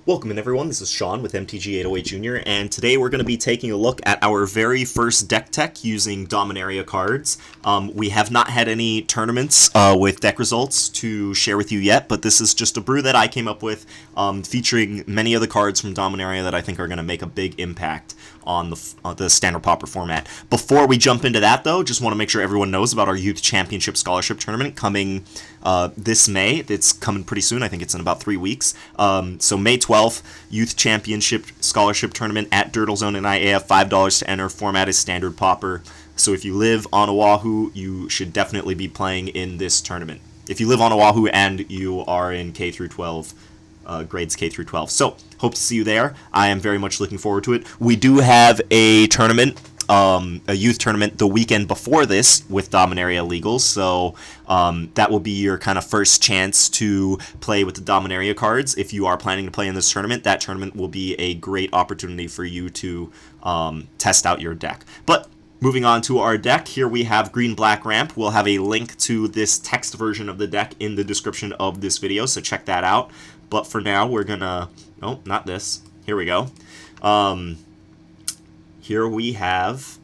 Welcome in everyone, this is Sean with MTG808 Jr. and today we're going to be taking a look at our very first deck tech using Dominaria cards. We have not had any tournaments with deck results to share with you yet, but this is just a brew that I came up with featuring many of the cards from Dominaria that I think are going to make a big impact on the standard pauper format. Before we jump into that though, just want to make sure everyone knows about our Youth Championship Scholarship Tournament coming this May. It's coming pretty soon, I think it's in about 3 weeks. So May 12th, Youth Championship Scholarship Tournament at Dirtle Zone in IAF, $5 to enter. Format is standard pauper. So if you live on Oahu, you should definitely be playing in this tournament. If you live on Oahu and you are in K through 12, grades K through 12. So hope to see you there. I am very much looking forward to it. We do have a tournament, a youth tournament the weekend before this with Dominaria Legals, so that will be your kind of first chance to play with the Dominaria cards. If you are planning to play in this tournament, that tournament will be a great opportunity for you to test out your deck. But moving on to our deck, here we have green-black ramp. We'll have a link to this text version of the deck in the description of this video, so check that out. But for now, we're gonna... Oh, not this. Here we go. Here we have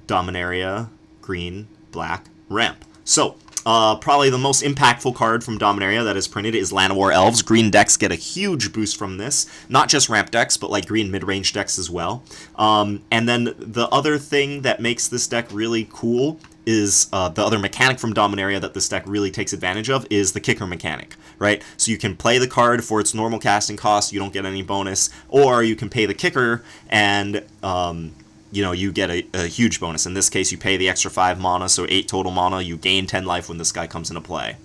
Dominaria green, black ramp. So, probably the most impactful card from Dominaria that is printed is Land of War Elves. Green decks get a huge boost from this. Not just ramp decks, but like green mid-range decks as well. And then the other thing that makes this deck really cool is the other mechanic from Dominaria that this deck really takes advantage of is the kicker mechanic, right? So you can play the card for its normal casting cost, you don't get any bonus, or you can pay the kicker and you know, you get a huge bonus. In this case, you pay the extra 5 mana, so 8 total mana. You gain 10 life when this guy comes into play.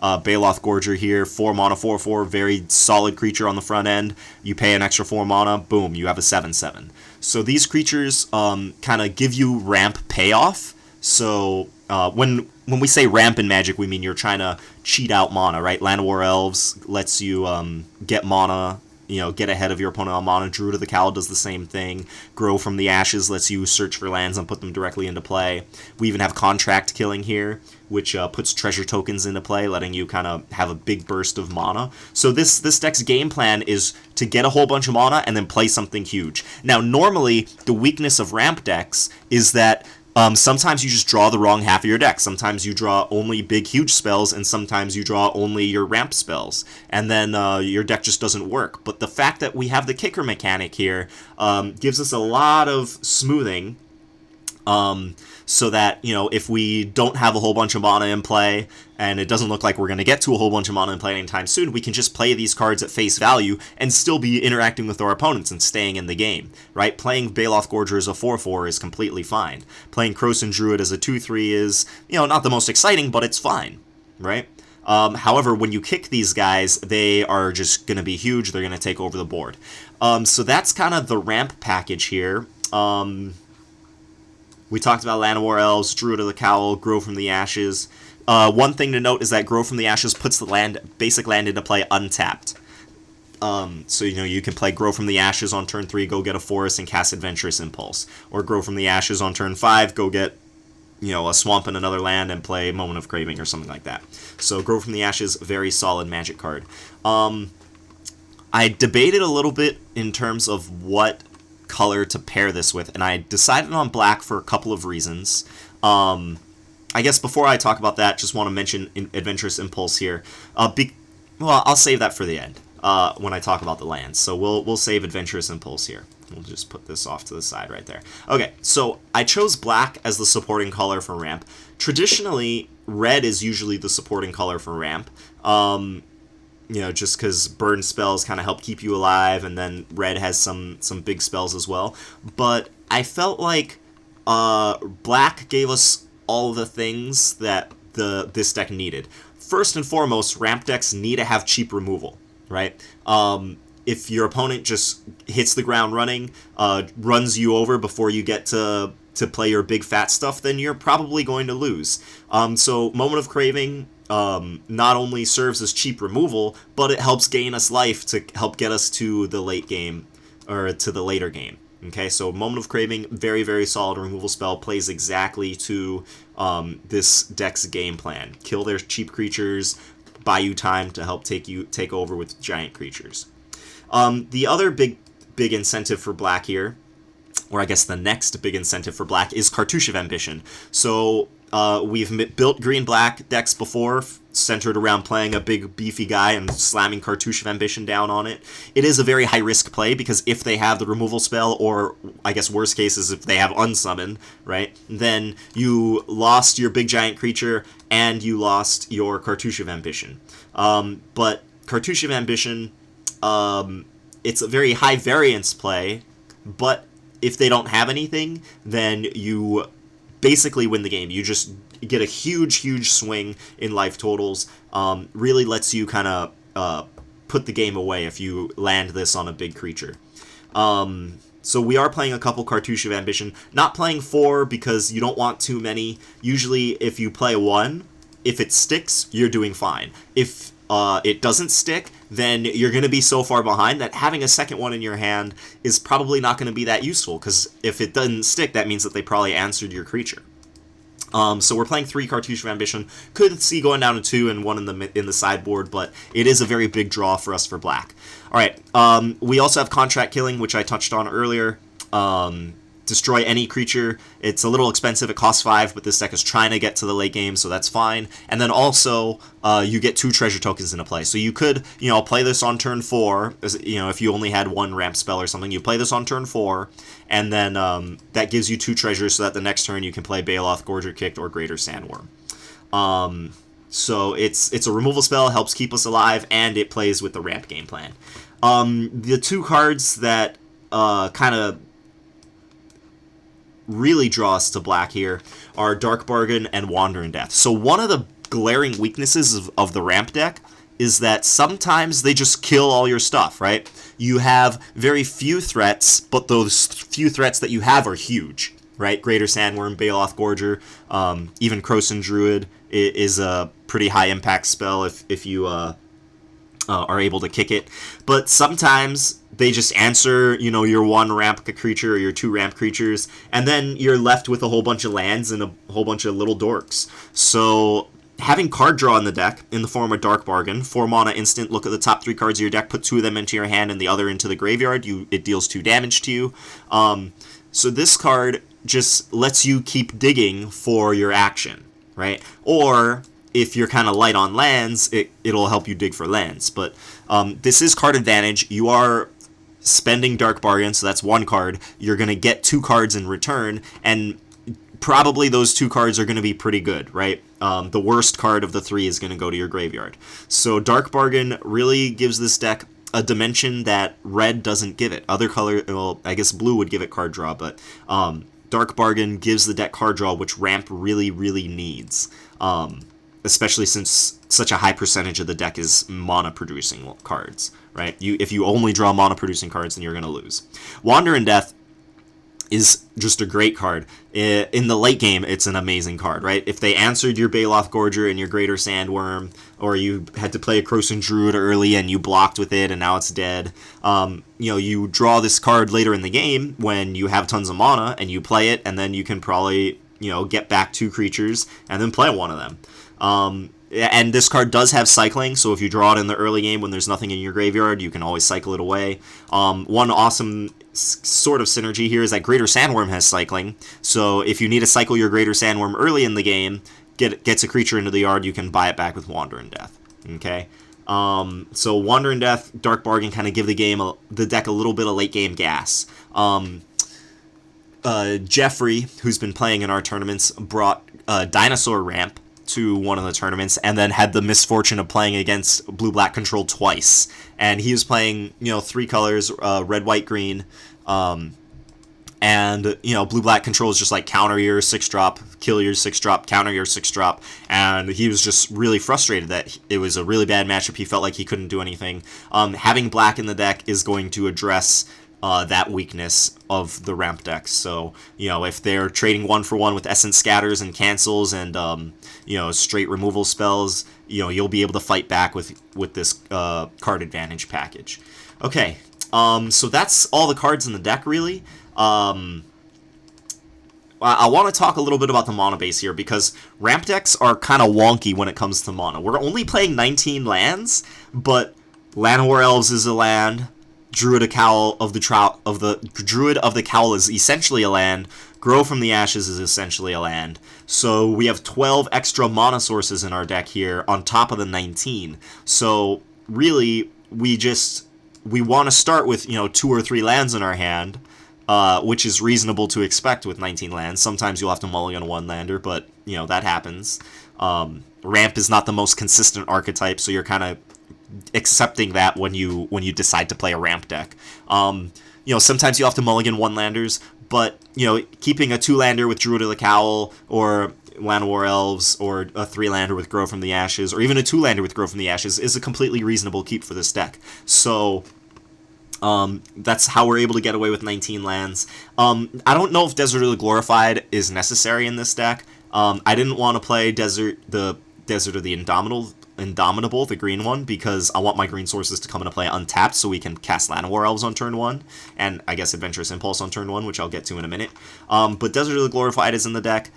Baloth Gorger here, 4 mana, 4/4, very solid creature on the front end. You pay an extra 4 mana, boom, you have a 7/7. So these creatures kind of give you ramp payoff. So when we say ramp in Magic, we mean you're trying to cheat out mana, right? Land of War Elves lets you get mana, you know, get ahead of your opponent on mana. Druid of the Cowl does the same thing. Grow from the Ashes lets you search for lands and put them directly into play. We even have Contract Killing here, which puts treasure tokens into play, letting you kind of have a big burst of mana. So this deck's game plan is to get a whole bunch of mana and then play something huge. Now, normally, the weakness of ramp decks is that sometimes you just draw the wrong half of your deck. Sometimes you draw only big, huge spells, and sometimes you draw only your ramp spells. And then your deck just doesn't work. But the fact that we have the kicker mechanic here gives us a lot of smoothing. So that, you know, if we don't have a whole bunch of mana in play, and it doesn't look like we're going to get to a whole bunch of mana in play anytime soon, we can just play these cards at face value and still be interacting with our opponents and staying in the game, right? Playing Baloth Gorger as a 4/4 is completely fine. Playing Krosan Druid as a 2/3 is, you know, not the most exciting, but it's fine, right? However, when you kick these guys, they are just going to be huge. They're going to take over the board. So that's kind of the ramp package here. We talked about Land of War Elves, Druid of the Cowl, Grow from the Ashes. One thing to note is that Grow from the Ashes puts the basic land into play untapped. So, you know, you can play Grow from the Ashes on turn 3, go get a Forest and cast Adventurous Impulse. Or Grow from the Ashes on turn 5, go get, you know, a Swamp and another land and play Moment of Craving or something like that. So Grow from the Ashes, very solid Magic card. I debated a little bit in terms of what color to pair this with, and I decided on black for a couple of reasons. I guess before I talk about that, just want to mention Adventurous Impulse here. Well, I'll save that for the end when I talk about the lands. So we'll save Adventurous Impulse here. We'll just put this off to the side right there. Okay, so I chose black as the supporting color for ramp. Traditionally, red is usually the supporting color for ramp. You know, just because burn spells kind of help keep you alive, and then red has some big spells as well. But I felt like black gave us all the things that this deck needed. First and foremost, ramp decks need to have cheap removal, right? If your opponent just hits the ground running, runs you over before you get to play your big fat stuff, then you're probably going to lose. So Moment of Craving not only serves as cheap removal, but it helps gain us life to help get us to the late game, or to the later game. Okay, so Moment of Craving, very, very solid removal spell, plays exactly to this deck's game plan. Kill their cheap creatures, buy you time to help take over with giant creatures. The other big incentive for black here, or I guess the next big incentive for black, is Cartouche of Ambition. So we've built green-black decks before, centered around playing a big beefy guy and slamming Cartouche of Ambition down on it. It is a very high-risk play, because if they have the removal spell, or I guess worst case is if they have Unsummon, right, then you lost your big giant creature, and you lost your Cartouche of Ambition. But Cartouche of Ambition, it's a very high variance play, but if they don't have anything, then you basically win the game. You just get a huge swing in life totals. Really lets you kind of put the game away if you land this on a big creature. So we are playing a couple Cartouche of Ambition. Not playing 4 because you don't want too many. Usually if you play 1, if it sticks, you're doing fine. If it doesn't stick, then you're going to be so far behind that having a second one in your hand is probably not going to be that useful, because if it doesn't stick, that means that they probably answered your creature. So we're playing 3 Cartouche of Ambition. Could see going down to 2 and 1 in the sideboard, but it is a very big draw for us for black. All right, we also have Contract Killing, which I touched on earlier. Destroy any creature. It's a little expensive. It costs 5, but this deck is trying to get to the late game, so that's fine. And then also, you get 2 treasure tokens into play. So you could, play this on turn 4. If you only had 1 ramp spell or something, you play this on turn 4, and then that gives you 2 treasures, so that the next turn you can play Baloth, Gorger Kicked, or Greater Sandworm. So it's a removal spell, helps keep us alive, and it plays with the ramp game plan. The 2 cards that kind of really draw us to black here are Dark Bargain and Wander in Death. So one of the glaring weaknesses of the ramp deck is that sometimes they just kill all your stuff, right? You have very few threats, but those few threats that you have are huge, right? Greater Sandworm, Baloth, Gorger, even Krosan Druid is a pretty high impact spell if you are able to kick it. But sometimes they just answer, your 1 ramp creature or your 2 ramp creatures, and then you're left with a whole bunch of lands and a whole bunch of little dorks. So having card draw in the deck in the form of Dark Bargain, 4 mana instant, look at the top 3 cards of your deck, put 2 of them into your hand and the other into the graveyard, it deals 2 damage to you. So this card just lets you keep digging for your action, right? Or if you're kind of light on lands, it'll help you dig for lands. But this is card advantage. You are spending Dark Bargain, so that's 1 card. You're going to get 2 cards in return, and probably those 2 cards are going to be pretty good, right? The worst card of the 3 is going to go to your graveyard. So Dark Bargain really gives this deck a dimension that red doesn't give it. Other color, well, I guess blue would give it card draw, but Dark Bargain gives the deck card draw, which ramp really needs. Especially since such a high percentage of the deck is mana-producing cards, right? If you only draw mana-producing cards, then you're going to lose. Wander in Death is just a great card. In the late game, it's an amazing card, right? If they answered your Baloth Gorger and your Greater Sandworm, or you had to play a Krosan Druid early and you blocked with it and now it's dead, you draw this card later in the game when you have tons of mana and you play it, and then you can probably, get back 2 creatures and then play 1 of them. And this card does have cycling, so if you draw it in the early game when there's nothing in your graveyard, you can always cycle it away. One awesome sort of synergy here is that Greater Sandworm has cycling, so if you need to cycle your Greater Sandworm early in the game, gets a creature into the yard, you can buy it back with Wander in Death. Okay? So Wander in Death, Dark Bargain kind of give the deck a little bit of late game gas. Jeffrey, who's been playing in our tournaments, brought Dinosaur Ramp to one of the tournaments, and then had the misfortune of playing against Blue-Black Control twice. And he was playing, 3 colors, red, white, green, and, Blue-Black Control is just like counter your 6-drop, kill your 6-drop, counter your 6-drop, and he was just really frustrated that it was a really bad matchup. He felt like he couldn't do anything. Having black in the deck is going to address that weakness of the ramp decks. So, if they're trading 1-for-1 with Essence Scatters and Cancels and, straight removal spells, you'll be able to fight back with this card advantage package. Okay, so that's all the cards in the deck, really. I want to talk a little bit about the mana base here, because ramp decks are kind of wonky when it comes to mana. We're only playing 19 lands, but Llanowar Elves is a land, Druid of Cowl of the Druid of the Cowl is essentially a land. Grow from the Ashes is essentially a land. So we have 12 extra mana sources in our deck here on top of the 19. So really, we want to start with 2 or 3 lands in our hand, which is reasonable to expect with 19 lands. Sometimes you'll have to mulligan a 1-lander, but that happens. Ramp is not the most consistent archetype, so you're kind of accepting that when you decide to play a ramp deck. Sometimes you have to mulligan 1-landers, but keeping a 2-lander with Druid of the Cowl, or Llanowar Elves, or a 3-lander with Grow from the Ashes, or even a 2-lander with Grow from the Ashes is a completely reasonable keep for this deck. So that's how we're able to get away with 19 lands. I don't know if Desert of the Glorified is necessary in this deck. I didn't want to play Desert of the Indomitable, the green one, because I want my green sources to come into play untapped so we can cast Llanowar Elves on turn 1, and I guess Adventurous Impulse on turn 1, which I'll get to in a minute. But Desert of the Glorified is in the deck.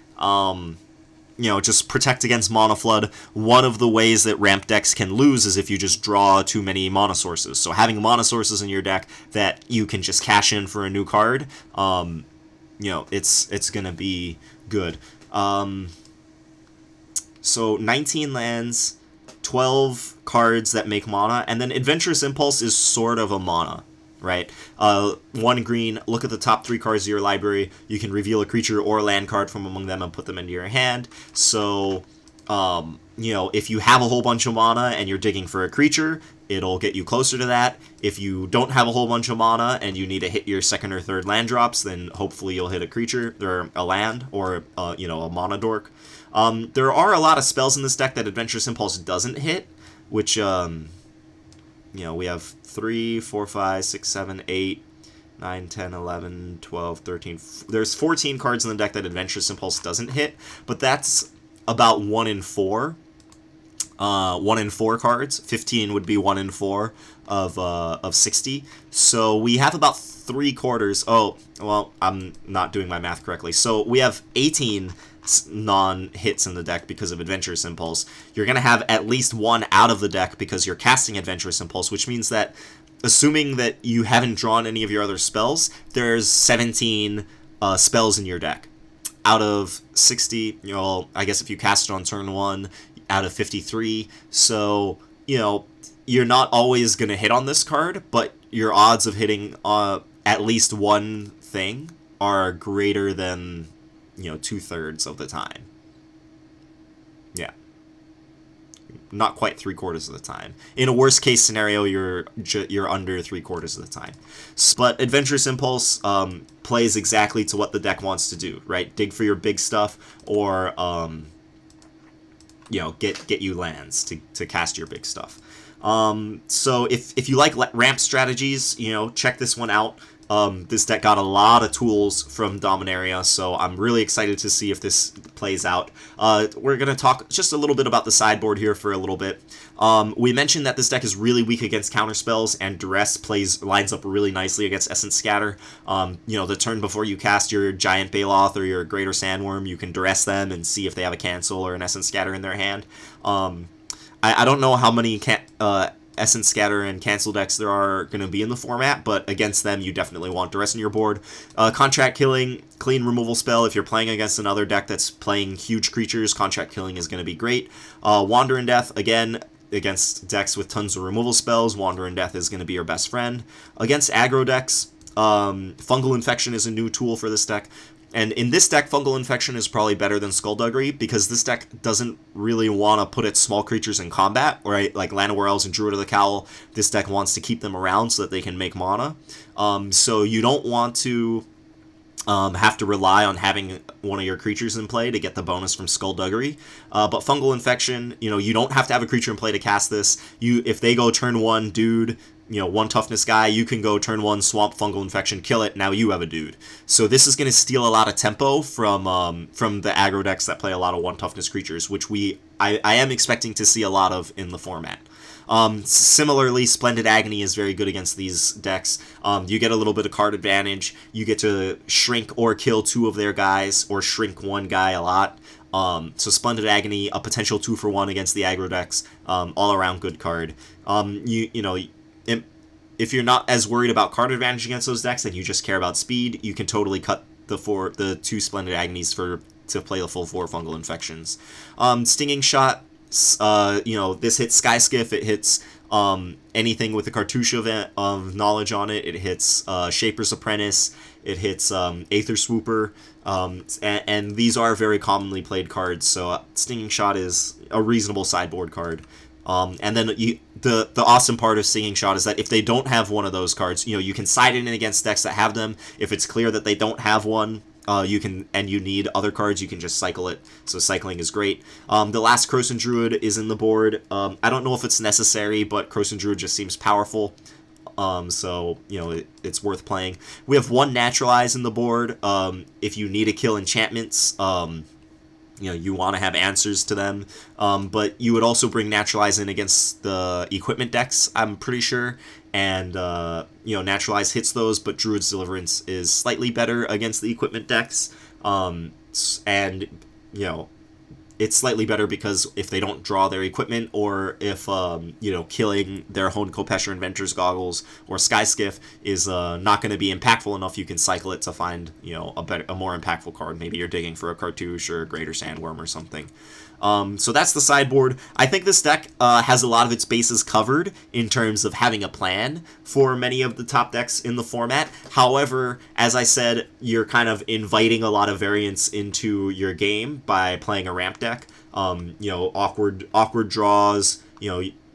Just protect against Mana Flood. One of the ways that ramp decks can lose is if you just draw too many mana sources. So having mana sources in your deck that you can just cash in for a new card, it's going to be good. So 19 lands, 12 cards that make mana, and then Adventurous Impulse is sort of a mana, right? 1 green, look at the top 3 cards of your library. You can reveal a creature or land card from among them and put them into your hand. So, if you have a whole bunch of mana and you're digging for a creature, it'll get you closer to that. If you don't have a whole bunch of mana and you need to hit your 2nd or 3rd land drops, then hopefully you'll hit a creature, or a land, or, a mana dork. There are a lot of spells in this deck that Adventurous Impulse doesn't hit, which, we have 3, 4, 5, 6, 7, 8, 9, 10, 11, 12, 13. There's 14 cards in the deck that Adventurous Impulse doesn't hit, but that's about 1 in 4. 1 in 4 cards. 15 would be 1 in 4 of 60. So we have about 3/4. Oh, well, I'm not doing my math correctly. So we have 18 non-hits in the deck because of Adventurous Impulse. You're going to have at least 1 out of the deck because you're casting Adventurous Impulse, which means that, assuming that you haven't drawn any of your other spells, there's 17 spells in your deck. Out of 60, I guess if you cast it on turn 1, out of 53. So, you're not always going to hit on this card, but your odds of hitting at least one thing are greater than 2/3 of the time. Yeah. Not quite 3/4 of the time. In a worst case scenario, you're under 3/4 of the time. But Adventurous Impulse plays exactly to what the deck wants to do, right? Dig for your big stuff, or get you lands to cast your big stuff. So if you like ramp strategies, check this one out. This deck got a lot of tools from Dominaria, so I'm really excited to see if this plays out. We're going to talk just a little bit about the sideboard here for a little bit. We mentioned that this deck is really weak against counterspells, and Duress lines up really nicely against Essence Scatter. The turn before you cast your Giant Baloth or your Greater Sandworm, you can Duress them and see if they have a cancel or an Essence Scatter in their hand. I don't know how many Essence Scatter and Cancel decks there are going to be in the format, but against them you definitely want Duress in your board. Contract Killing, clean removal spell. If you're playing against another deck that's playing huge creatures, Contract Killing is going to be great. Wander in Death, again, against decks with tons of removal spells, Wander in Death is going to be your best friend. Against aggro decks, Fungal Infection is a new tool for this deck. And in this deck, Fungal Infection is probably better than Skullduggery, because this deck doesn't really want to put its small creatures in combat, right? Like Llanowar Elves and Druid of the Cowl, this deck wants to keep them around so that they can make mana. So you don't want to have to rely on having one of your creatures in play to get the bonus from Skullduggery. But Fungal Infection, you don't have to have a creature in play to cast this. If they go turn 1, dude, 1 toughness guy, you can go turn 1, swamp Fungal Infection, kill it, now you have a dude. So this is going to steal a lot of tempo from the aggro decks that play a lot of 1 toughness creatures, which I am expecting to see a lot of in the format. Similarly, Splendid Agony is very good against these decks. You get a little bit of card advantage. You get to shrink or kill 2 of their guys, or shrink 1 guy a lot. So Splendid Agony, a potential 2-for-1 against the aggro decks. All around good card. if you're not as worried about card advantage against those decks and you just care about speed, you can totally cut the 2 Splendid Agonies to play the full 4 Fungal Infections. Stinging Shot, this hits Sky Skiff, it hits anything with a Cartouche of Knowledge on it, it hits Shaper's Apprentice, it hits Aether Swooper, and these are very commonly played cards, so Stinging Shot is a reasonable sideboard card. And then the awesome part of Stinging Shot is that if they don't have one of those cards, you can side it in against decks that have them. If it's clear that they don't have one, you need other cards, you can just cycle it. So cycling is great. The last Krosan Druid is in the board. I don't know if it's necessary, but Krosan Druid just seems powerful. So it's worth playing. We have 1 Naturalize in the board. If you need to kill enchantments, you want to have answers to them, but you would also bring Naturalize in against the equipment decks, I'm pretty sure, and Naturalize hits those, but Druid's Deliverance is slightly better against the equipment decks, and it's slightly better because if they don't draw their equipment, or if killing their Honed Kopesher Inventor's Goggles or Sky Skiff is not going to be impactful enough, you can cycle it to find a more impactful card. Maybe you're digging for a Cartouche or a Greater Sandworm or something. So that's the sideboard. I think this deck has a lot of its bases covered in terms of having a plan for many of the top decks in the format. However, as I said, you're kind of inviting a lot of variance into your game by playing a ramp deck. Awkward draws,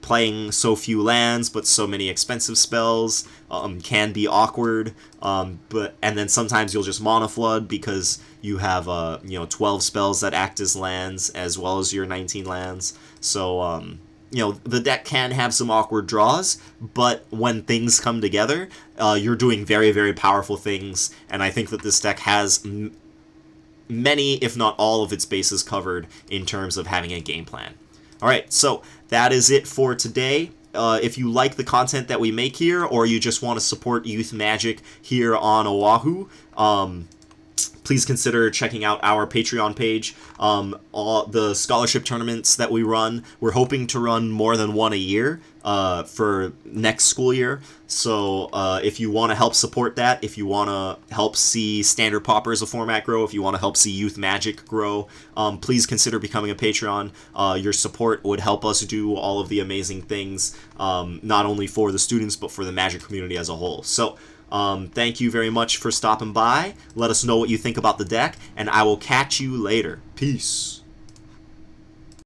playing so few lands but so many expensive spells can be awkward, and then sometimes you'll just Mana Flood because you have 12 spells that act as lands as well as your 19 lands. So the deck can have some awkward draws, but when things come together, you're doing very, very powerful things, and I think that this deck has many, if not all, of its bases covered in terms of having a game plan. Alright, so that is it for today. If you like the content that we make here, or you just want to support Youth Magic here on Oahu, please consider checking out our Patreon page. All the scholarship tournaments that we run, we're hoping to run more than one a year for next school year. So if you want to help support that, if you want to help see Standard Pauper as a format grow, if you want to help see Youth Magic grow, please consider becoming a Patreon. Your support would help us do all of the amazing things, not only for the students, but for the Magic community as a whole. So thank you very much for stopping by. Let us know what you think about the deck, and I will catch you later. Peace.